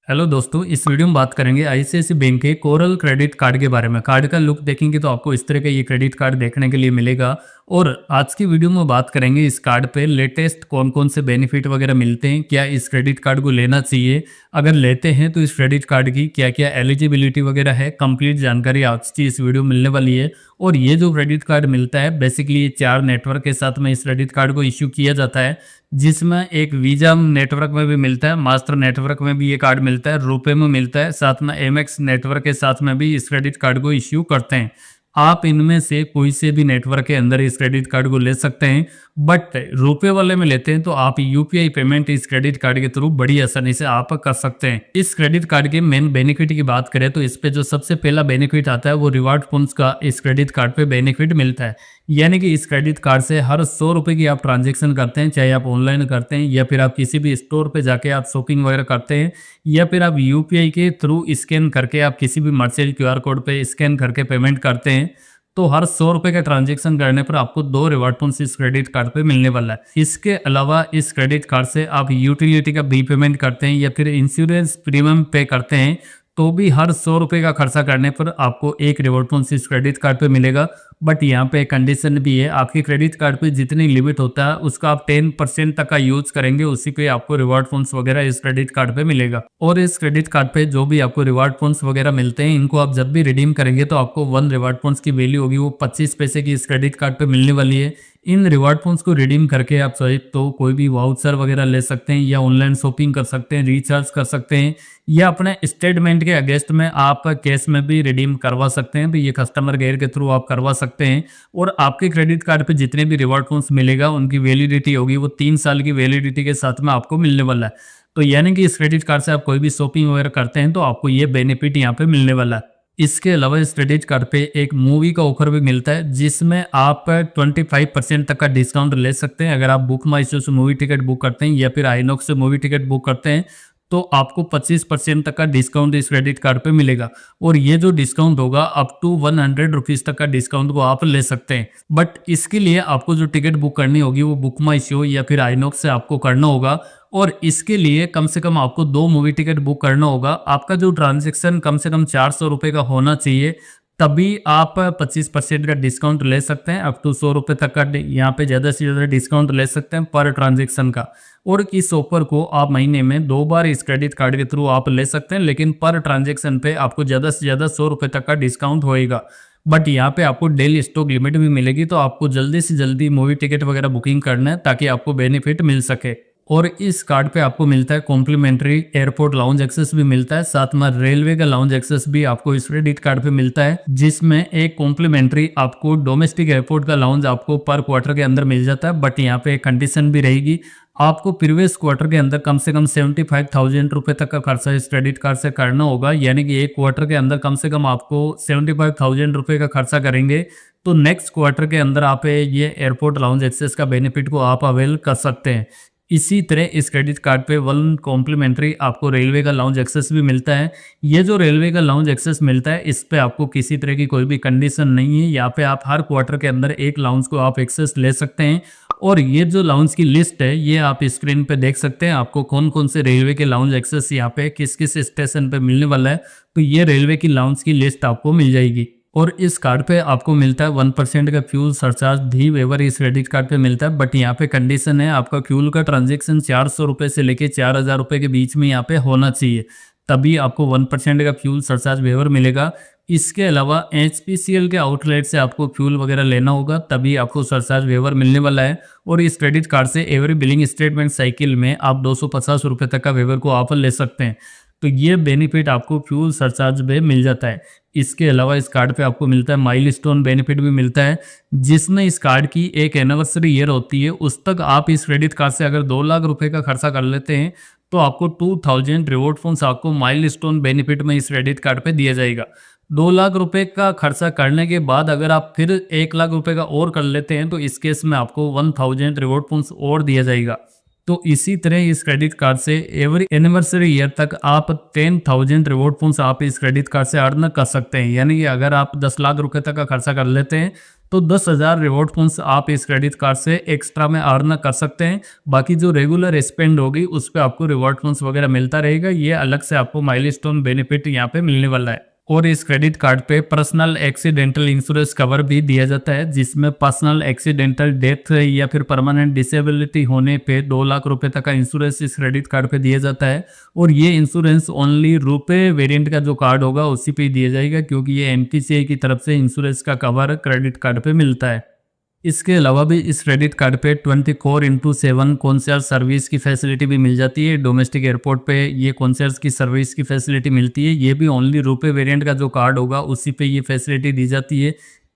Hello दोस्तों, इस video में बात करेंगे आईसीआईसीआई बैंक के कोरल क्रेडिट कार्ड के बारे में। कार्ड का लुक देखेंगे तो आपको इस तरह का ये क्रेडिट कार्ड देखने के लिए मिलेगा। और आज की वीडियो में बात करेंगे इस कार्ड पे लेटेस्ट कौन कौन से बेनिफिट वगैरह मिलते हैं, क्या इस क्रेडिट कार्ड को लेना चाहिए, अगर लेते हैं तो इस क्रेडिट कार्ड की क्या क्या एलिजिबिलिटी वगैरह है। कंप्लीट जानकारी आज की इस वीडियो में मिलने वाली है। और ये जो क्रेडिट कार्ड मिलता है बेसिकली ये 4 नेटवर्क के साथ में इस क्रेडिट कार्ड को इश्यू किया जाता है, जिसमें एक वीजा नेटवर्क में भी मिलता है, मास्टर नेटवर्क में भी ये कार्ड मिलता है, रुपए में मिलता है, साथ में एमएक्स नेटवर्क के साथ में भी इस क्रेडिट कार्ड को इश्यू करते हैं। आप इनमें से कोई से भी नेटवर्क के अंदर इस क्रेडिट कार्ड को ले सकते हैं। बट रुपए वाले में लेते हैं तो आप यूपीआई पेमेंट इस क्रेडिट कार्ड के थ्रू बड़ी आसानी से आप कर सकते हैं। इस क्रेडिट कार्ड के मेन बेनिफिट की बात करें तो इस पे जो सबसे पहला बेनिफिट आता है वो रिवार्ड पॉइंट्स का इस क्रेडिट कार्ड पे बेनिफिट मिलता है। यानी कि इस क्रेडिट कार्ड से हर 100 रुपए की आप ट्रांजेक्शन करते हैं, चाहे आप ऑनलाइन करते हैं या फिर आप किसी भी स्टोर पे जाके आप शॉपिंग वगैरह करते हैं, या फिर आप यूपीआई के थ्रू स्कैन करके आप किसी भी मर्चेंट क्यूआर कोड पे स्कैन करके पेमेंट करते हैं, तो हर 100 रुपए का ट्रांजेक्शन करने पर आपको 2 रिवार्ड पॉइंट्स इस क्रेडिट कार्ड पे मिलने वाला है। इसके अलावा इस क्रेडिट कार्ड से आप यूटिलिटी का बिल पेमेंट करते हैं या फिर इंश्योरेंस प्रीमियम पे करते हैं, तो भी हर 100 रुपए का खर्चा करने पर आपको 1 रिवॉर्ड पॉइंट्स इस क्रेडिट कार्ड पे मिलेगा। बट यहाँ पे एक कंडीशन भी है, आपके क्रेडिट कार्ड पे जितनी लिमिट होता है उसका आप 10% तक का यूज करेंगे, उसी पे आपको रिवार्ड पॉइंट्स वगैरह इस क्रेडिट कार्ड पे मिलेगा। और इस क्रेडिट कार्ड पे जो भी आपको रिवार्ड पॉइंट्स वगैरह मिलते हैं, इनको आप जब भी रिडीम करेंगे तो आपको 1 रिवार्ड पॉइंट्स की वैल्यू होगी वो 25 पैसे की इस क्रेडिट कार्ड पे मिलने वाली है। इन रिवार्ड पॉइंट्स को रिडीम करके आप चाहे तो कोई भी वाउचर वगैरह ले सकते हैं, या ऑनलाइन शॉपिंग कर सकते हैं, रिचार्ज कर सकते हैं, या अपने स्टेटमेंट के अगेंस्ट में आप कैश में भी रिडीम करवा सकते हैं। तो ये कस्टमर केयर के थ्रू आप करवा सकते हैं। और आपके क्रेडिट कार्ड पे जितने भी रिवार्ड पॉइंट्स मिलेगा उनकी वैलिडिटी होगी वो 3 साल की वैलिडिटी के साथ में आपको मिलने वाला है। तो यानी कि इस क्रेडिट कार्ड से आप कोई भी शॉपिंग वगैरह करते हैं तो आपको ये बेनिफिट यहाँ पे मिलने वाला है। इसके अलावा इस क्रेडिट कार्ड पे एक मूवी का ऑफर भी मिलता है, जिसमें आप 25% तक का डिस्काउंट ले सकते हैं। अगर आप बुक माई शो से मूवी टिकट बुक करते हैं या फिर आइनॉक्स से मूवी टिकट बुक करते हैं तो आपको 25% तक का डिस्काउंट इस क्रेडिट कार्ड पे मिलेगा। और ये जो डिस्काउंट होगा अप टू 100 रुपीज तक का डिस्काउंट को आप ले सकते हैं। बट इसके लिए आपको जो टिकट बुक करनी होगी वो बुक माई शो या फिर आइनॉक्स से आपको करना होगा। और इसके लिए कम से कम आपको 2 मूवी टिकट बुक करना होगा। आपका जो ट्रांजेक्शन कम से कम 400 रुपये का होना चाहिए, तभी आप 25% का डिस्काउंट ले सकते हैं। अप टू 100 रुपये तक का यहाँ पे ज़्यादा से ज़्यादा डिस्काउंट ले सकते हैं पर ट्रांजेक्शन का। और इस ऑफर को आप महीने में 2 बार इस क्रेडिट कार्ड के थ्रू आप ले सकते हैं, लेकिन पर ट्रांजेक्शन पे आपको ज़्यादा से ज़्यादा 100 रुपये तक का डिस्काउंट होएगा। बट यहाँ पे आपको डेली स्टॉक लिमिट भी मिलेगी, तो आपको जल्दी से जल्दी मूवी टिकट वगैरह बुकिंग करना है ताकि आपको बेनिफिट मिल सके। और इस कार्ड पे आपको मिलता है कॉम्प्लीमेंट्री एयरपोर्ट लाउंज एक्सेस भी मिलता है, साथ में रेलवे का लाउंज एक्सेस भी आपको इस क्रेडिट कार्ड पे मिलता है, जिसमें एक कॉम्प्लीमेंट्री आपको डोमेस्टिक एयरपोर्ट का लाउंज आपको पर क्वार्टर के अंदर मिल जाता है। बट यहाँ पे एक कंडीशन भी रहेगी, आपको प्रीवियस क्वार्टर के अंदर कम से कम 75,000 रुपये तक का खर्चा इस क्रेडिट कार्ड से करना होगा। यानी कि एक क्वार्टर के अंदर कम से कम आपको 75,000 रुपये का खर्चा करेंगे तो नेक्स्ट क्वार्टर के अंदर आप ये एयरपोर्ट लाउंज एक्सेस का बेनिफिट को आप अवेल कर सकते हैं। इसी तरह इस क्रेडिट कार्ड पे 1 कॉम्प्लीमेंट्री आपको रेलवे का लाउंज एक्सेस भी मिलता है। ये जो रेलवे का लाउंज एक्सेस मिलता है इस पे आपको किसी तरह की कोई भी कंडीशन नहीं है। यहाँ पे आप हर क्वार्टर के अंदर एक लाउंज को आप एक्सेस ले सकते हैं। और ये जो लाउंज की लिस्ट है ये आप स्क्रीन पे देख सकते हैं, आपको कौन कौन से रेलवे के लाउंज एक्सेस यहाँ पे किस किस स्टेशन पे मिलने वाला है, तो ये रेलवे की लाउंज की लिस्ट आपको मिल जाएगी। और इस कार्ड पे आपको मिलता है 1% का फ्यूल सरचार्ज भी वेवर इस क्रेडिट कार्ड पे मिलता है। बट यहाँ पे कंडीशन है, आपका फ्यूल का ट्रांजेक्शन 400 रुपये से लेके 4,000 रुपये के बीच में यहाँ पे होना चाहिए, तभी आपको 1% का फ्यूल सरचार्ज वेवर मिलेगा। इसके अलावा एचपीसीएल के आउटलेट से आपको फ्यूल वगैरह लेना होगा, तभी आपको सरचार्ज वेवर मिलने वाला है। और इस क्रेडिट कार्ड से एवरी बिलिंग स्टेटमेंट साइकिल में आप 250 रुपये तक का वेवर को आप ले सकते हैं। तो ये बेनिफिट आपको फ्यूल सरचार्ज में मिल जाता है। इसके अलावा इस कार्ड पे आपको मिलता है माइलस्टोन बेनिफिट भी मिलता है, जिसमें इस कार्ड की एक एनिवर्सरी ईयर होती है, उस तक आप इस क्रेडिट कार्ड से अगर 2 लाख रुपए का खर्चा कर लेते हैं तो आपको 2000 रिवॉर्ड पॉइंट्स आपको माइलस्टोन बेनिफिट में इस क्रेडिट कार्ड पे दिया जाएगा। 2 लाख रुपए का खर्चा करने के बाद अगर आप फिर 1 लाख रुपए का और कर लेते हैं तो इस केस में आपको 1000 रिवॉर्ड पॉइंट्स और दिया जाएगा। तो इसी तरह इस क्रेडिट कार्ड से एवरी एनिवर्सरी ईयर तक आप 10,000 रिवॉर्ड पॉइंट्स आप इस क्रेडिट कार्ड से अर्न कर सकते हैं। यानी कि अगर आप 10 लाख रुपए तक का खर्चा कर लेते हैं तो 10,000 रिवॉर्ड पॉइंट्स आप इस क्रेडिट कार्ड से एक्स्ट्रा में अर्न कर सकते हैं। बाकी जो रेगुलर स्पेंड होगी उस पे आपको रिवॉर्ड पॉइंट्स वगैरह मिलता रहेगा। ये अलग से आपको माइलस्टोन बेनिफिट यहाँ पे मिलने वाला है। और इस क्रेडिट कार्ड पे पर्सनल एक्सीडेंटल इंश्योरेंस कवर भी दिया जाता है, जिसमें पर्सनल एक्सीडेंटल डेथ या फिर परमानेंट डिसेबिलिटी होने पे 2 लाख रुपए तक का इंश्योरेंस इस क्रेडिट कार्ड पे दिया जाता है। और ये इंश्योरेंस ओनली रुपए वेरिएंट का जो कार्ड होगा उसी पे दिया जाएगा, क्योंकि ये एनपीसीआई की तरफ से इंश्योरेंस का कवर क्रेडिट कार्ड पे मिलता है। इसके अलावा भी इस क्रेडिट कार्ड पे 24/7 कॉन्शियस सर्विस की फैसिलिटी भी मिल जाती है। डोमेस्टिक एयरपोर्ट पे ये कॉन्शियस की सर्विस की फैसिलिटी मिलती है। ये भी ओनली रुपए वेरिएंट का जो कार्ड होगा उसी पे ये फैसिलिटी दी जाती है।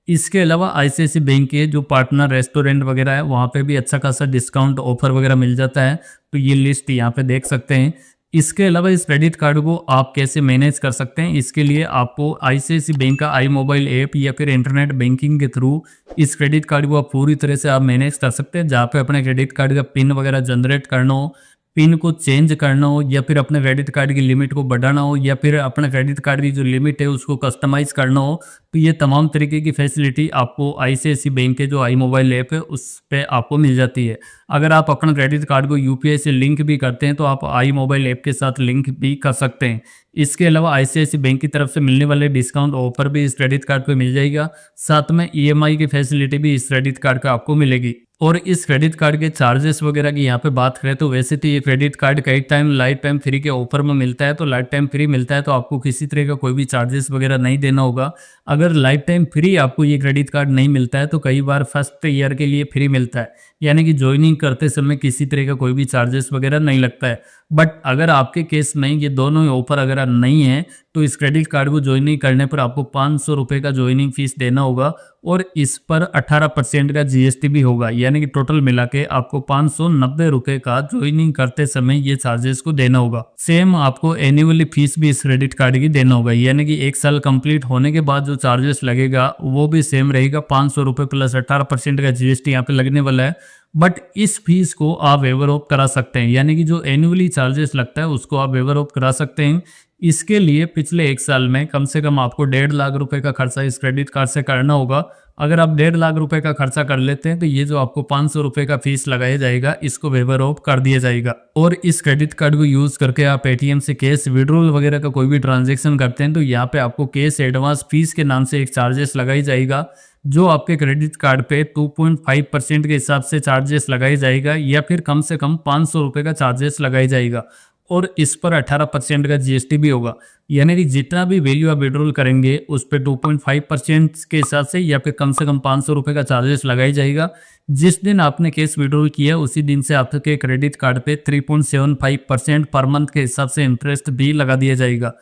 इसके अलावा आईसीआईसीआई बैंक के जो पार्टनर रेस्टोरेंट वगैरह है वहाँ पे भी अच्छा खासा डिस्काउंट ऑफर वगैरह मिल जाता है। तो ये लिस्ट यहाँ पे देख सकते हैं। इसके अलावा इस क्रेडिट कार्ड को आप कैसे मैनेज कर सकते हैं, इसके लिए आपको आईसीआईसीआई बैंक का आई मोबाइल ऐप या फिर इंटरनेट बैंकिंग के थ्रू इस क्रेडिट कार्ड को आप पूरी तरह से आप मैनेज कर सकते हैं। जहाँ पे अपने क्रेडिट कार्ड का पिन वगैरह जनरेट करना हो, पिन को चेंज करना हो, या फिर अपने क्रेडिट कार्ड की लिमिट को बढ़ाना हो, या फिर अपने क्रेडिट कार्ड की जो लिमिट है उसको कस्टमाइज करना हो, तो ये तमाम तरीके की फैसिलिटी आपको आईसीआईसीआई बैंक के जो आई मोबाइल ऐप है उस पे आपको मिल जाती है। अगर आप अपना क्रेडिट कार्ड को यूपीआई से लिंक भी करते हैं तो आप आई मोबाइल ऐप के साथ लिंक भी कर सकते हैं। इसके अलावा आईसीआईसीआई बैंक की तरफ से मिलने वाले डिस्काउंट ऑफर भी इस क्रेडिट कार्ड पे मिल जाएगा। साथ में ईएमआई की फैसिलिटी भी इस क्रेडिट कार्ड पे आपको मिलेगी। और इस क्रेडिट कार्ड के चार्जेस वगैरह की यहाँ पे बात करें तो वैसे तो ये क्रेडिट कार्ड कई टाइम लाइफ टाइम फ्री के ऑफर में मिलता है, तो लाइफ टाइम फ्री मिलता है तो आपको किसी तरह का कोई भी चार्जेस वगैरह नहीं देना होगा। अगर लाइफ टाइम फ्री आपको ये क्रेडिट कार्ड नहीं मिलता है तो कई बार फर्स्ट ईयर के लिए फ्री मिलता है, यानी कि ज्वाइनिंग करते समय किसी तरह का कोई भी चार्जेस वगैरह नहीं लगता है। बट अगर आपके केस में ये दोनों ही ऑफर अगर नहीं है तो इस क्रेडिट कार्ड को ज्वाइनिंग करने पर आपको 500 रुपये का ज्वाइनिंग फीस देना होगा और इस पर 18% का जीएसटी भी होगा, यानी कि टोटल मिला के आपको 590 रुपये का ज्वाइनिंग करते समय ये चार्जेस को देना होगा। सेम आपको एनुअली फीस भी इस क्रेडिट कार्ड की देना होगा, यानी कि 1 साल कंप्लीट होने के बाद जो चार्जेस लगेगा वो भी सेम रहेगा। 500 रुपये प्लस 18% का जीएसटी यहाँ पे लगने वाला है। बट इस फीस को आप वेवर ऑफ करा सकते हैं, यानी कि जो एनुअली चार्जेस लगता है उसको आप वेवर ऑफ करा सकते हैं। इसके लिए पिछले 1 साल में कम से कम आपको 1.5 लाख रुपए का खर्चा इस क्रेडिट कार्ड से करना होगा। अगर आप 1.5 लाख रुपए का खर्चा कर लेते हैं तो ये जो आपको 500 रुपए का फीस लगाया जाएगा इसको वेवर ऑफ कर दिया जाएगा। और इस क्रेडिट कार्ड को यूज करके आप एटीएम से कैश विड्रॉल वगैरह का कोई भी ट्रांजेक्शन करते हैं तो यहाँ पे आपको कैश एडवांस फीस के नाम से एक चार्जेस लगाई जाएगा, जो आपके क्रेडिट कार्ड पे 2.5% के हिसाब से चार्जेस लगाई जाएगा, या फिर कम से कम 500 रुपये का चार्जेस लगाई जाएगा। और इस पर 18% का जीएसटी भी होगा, यानी कि जितना भी वैल्यू आप विड्रॉल करेंगे उस पर 2.5% के हिसाब से या फिर कम से कम 500 रुपये का चार्जेस लगाई जाएगा। जिस दिन आपने कैश विड्रॉल किया उसी दिन से आपके क्रेडिट कार्ड पे 3.75% पर मंथ के हिसाब से इंटरेस्ट भी लगा दिया जाएगा।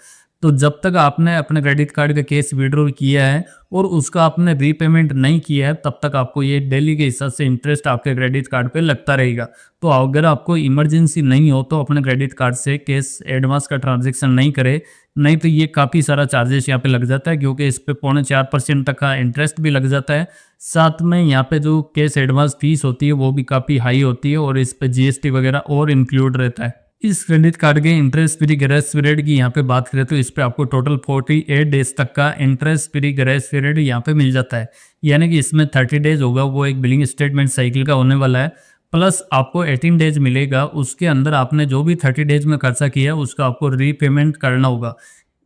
तो जब तक आपने अपने क्रेडिट कार्ड का कैश विड्रॉल किया है और उसका आपने रीपेमेंट नहीं किया है तब तक आपको ये डेली के हिसाब से इंटरेस्ट आपके क्रेडिट कार्ड पे लगता रहेगा। तो अगर आपको इमरजेंसी नहीं हो तो अपने क्रेडिट कार्ड से कैश एडवांस का ट्रांजैक्शन नहीं करे, नहीं तो ये काफ़ी सारा चार्जेस यहाँ पे लग जाता है, क्योंकि इस पे 4.25% तक का इंटरेस्ट भी लग जाता है। साथ में यहाँ पे जो कैश एडवांस फीस होती है वो भी काफ़ी हाई होती है और इस पे जीएसटी वगैरह और इंक्लूड रहता है। इस क्रेडिट कार्ड के इंटरेस्ट फ्री ग्रेस पीरियड की यहाँ पे बात करें तो इस पे आपको टोटल 48 डेज तक का इंटरेस्ट फ्री ग्रेस पीरियड यहाँ पे मिल जाता है, यानी कि इसमें 30 डेज होगा वो एक बिलिंग स्टेटमेंट साइकिल का होने वाला है, प्लस आपको 18 डेज मिलेगा। उसके अंदर आपने जो भी 30 डेज में खर्चा किया उसका आपको रीपेमेंट करना होगा।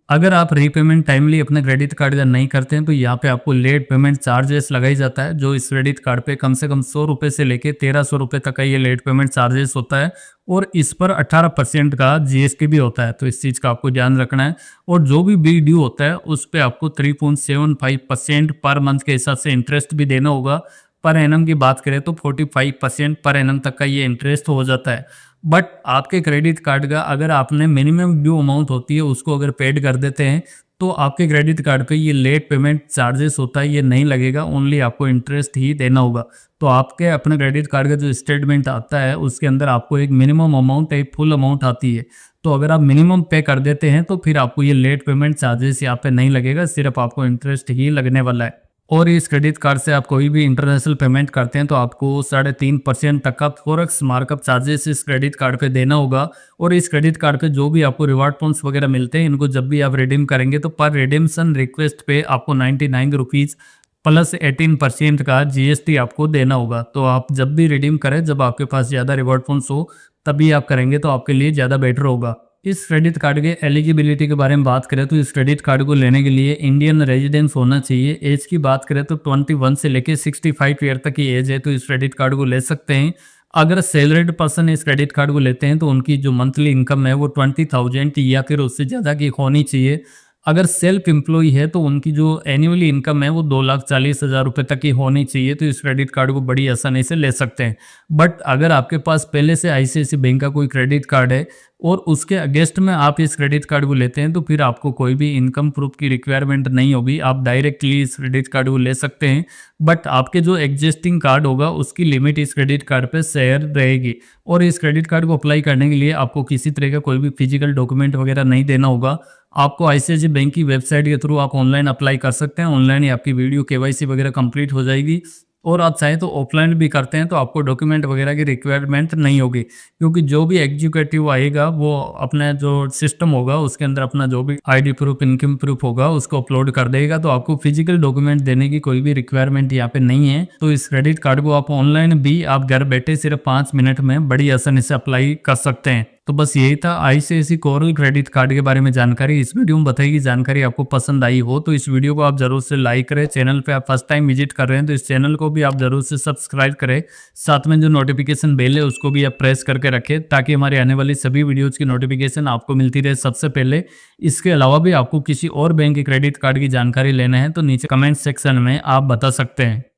अगर आप रीपेमेंट टाइमली अपने क्रेडिट कार्ड का नहीं करते हैं तो यहाँ पे आपको लेट पेमेंट चार्जेस लगाई जाता है, जो इस क्रेडिट कार्ड पे कम से कम 100 रुपये से लेके 1300 रुपये तक का ये लेट पेमेंट चार्जेस होता है और इस पर 18% का जीएसटी भी होता है। तो इस चीज़ का आपको ध्यान रखना है। और जो भी बिल ड्यू होता है उस पर आपको 3.75% पर मंथ के हिसाब से इंटरेस्ट भी देना होगा। पर एनम की बात करें तो 45% पर एनम तक का ये इंटरेस्ट हो जाता है। बट आपके क्रेडिट कार्ड का अगर आपने मिनिमम ड्यू अमाउंट होती है उसको अगर पेड कर देते हैं तो आपके क्रेडिट कार्ड पे ये लेट पेमेंट चार्जेस होता है ये नहीं लगेगा, ओनली आपको इंटरेस्ट ही देना होगा। तो आपके अपने क्रेडिट कार्ड का जो स्टेटमेंट आता है उसके अंदर आपको एक मिनिमम अमाउंट एक फुल अमाउंट आती है, तो अगर आप मिनिमम पे कर देते हैं तो फिर आपको ये लेट पेमेंट चार्जेस यहाँ पे नहीं लगेगा, सिर्फ आपको इंटरेस्ट ही लगने वाला है। और इस क्रेडिट कार्ड से आप कोई भी इंटरनेशनल पेमेंट करते हैं तो आपको 3.5% तक का फॉरेक्स मार्कअप चार्जेस इस क्रेडिट कार्ड पे देना होगा। और इस क्रेडिट कार्ड पे जो भी आपको रिवार्ड पॉइंट्स वगैरह मिलते हैं इनको जब भी आप रिडीम करेंगे तो पर रिडीम्शन रिक्वेस्ट पे आपको 99 रुपीज़ प्लस 18% का जीएसटी आपको देना होगा। तो आप जब भी रिडीम करें, जब आपके पास ज़्यादा रिवॉर्ड पॉइंट्स हो, तभी आप करेंगे तो आपके लिए ज़्यादा बेटर होगा। इस क्रेडिट कार्ड के एलिजिबिलिटी के बारे में बात करें तो इस क्रेडिट कार्ड को लेने के लिए इंडियन रेजिडेंस होना चाहिए। एज की बात करें तो 21 से लेके 65 ईयर तक की एज है तो इस क्रेडिट कार्ड को ले सकते हैं। अगर सैलरीड पर्सन इस क्रेडिट कार्ड को लेते हैं तो उनकी जो मंथली इनकम है वो 20,000 या फिर उससे ज़्यादा की होनी चाहिए। अगर सेल्फ एम्प्लॉय है तो उनकी जो एनुअली इनकम है वो 2,40,000 रुपये तक की होनी चाहिए तो इस क्रेडिट कार्ड को बड़ी आसानी से ले सकते हैं। बट अगर आपके पास पहले से आईसीआईसीआई बैंक का कोई क्रेडिट कार्ड है और उसके अगेंस्ट में आप इस क्रेडिट कार्ड को लेते हैं तो फिर आपको कोई भी इनकम प्रूफ की रिक्वायरमेंट नहीं होगी, आप डायरेक्टली इस क्रेडिट कार्ड को ले सकते हैं। बट आपके जो एग्जिस्टिंग कार्ड होगा उसकी लिमिट इस क्रेडिट कार्ड पे शेयर रहेगी और इस क्रेडिट कार्ड को अप्लाई करने के लिए आपको किसी तरह का कोई भी फिजिकल डॉक्यूमेंट वगैरह नहीं देना होगा। आपको आईसीआईसीआई बैंक की वेबसाइट के थ्रू आप ऑनलाइन अप्लाई कर सकते हैं। ऑनलाइन ही आपकी वीडियो केवाईसी वगैरह कंप्लीट हो जाएगी और आप चाहें तो ऑफलाइन भी करते हैं तो आपको डॉक्यूमेंट वगैरह की रिक्वायरमेंट नहीं होगी, क्योंकि जो भी एग्जीक्यूटिव आएगा वो अपना जो सिस्टम होगा उसके अंदर अपना जो भी आईडी प्रूफ, इनकम प्रूफ होगा उसको अपलोड कर देगा। तो आपको फिजिकल डॉक्यूमेंट देने की कोई भी रिक्वायरमेंट यहाँ पे नहीं है। तो इस क्रेडिट कार्ड को आप ऑनलाइन भी आप घर बैठे सिर्फ 5 मिनट में बड़ी आसानी से अप्लाई कर सकते हैं। तो बस यही था आईसीआईसीआई कोरल क्रेडिट कार्ड के बारे में जानकारी। इस वीडियो में बताई गई जानकारी आपको पसंद आई हो तो इस वीडियो को आप जरूर से लाइक करें। चैनल पे आप फर्स्ट टाइम विजिट कर रहे हैं तो इस चैनल को भी आप जरूर से सब्सक्राइब करें। साथ में जो नोटिफिकेशन बेल है उसको भी आप प्रेस करके रखें ताकि हमारे आने वाली सभी वीडियोज की नोटिफिकेशन आपको मिलती रहे सबसे पहले। इसके अलावा भी आपको किसी और बैंक के क्रेडिट कार्ड की जानकारी लेना है तो नीचे कमेंट सेक्शन में आप बता सकते हैं।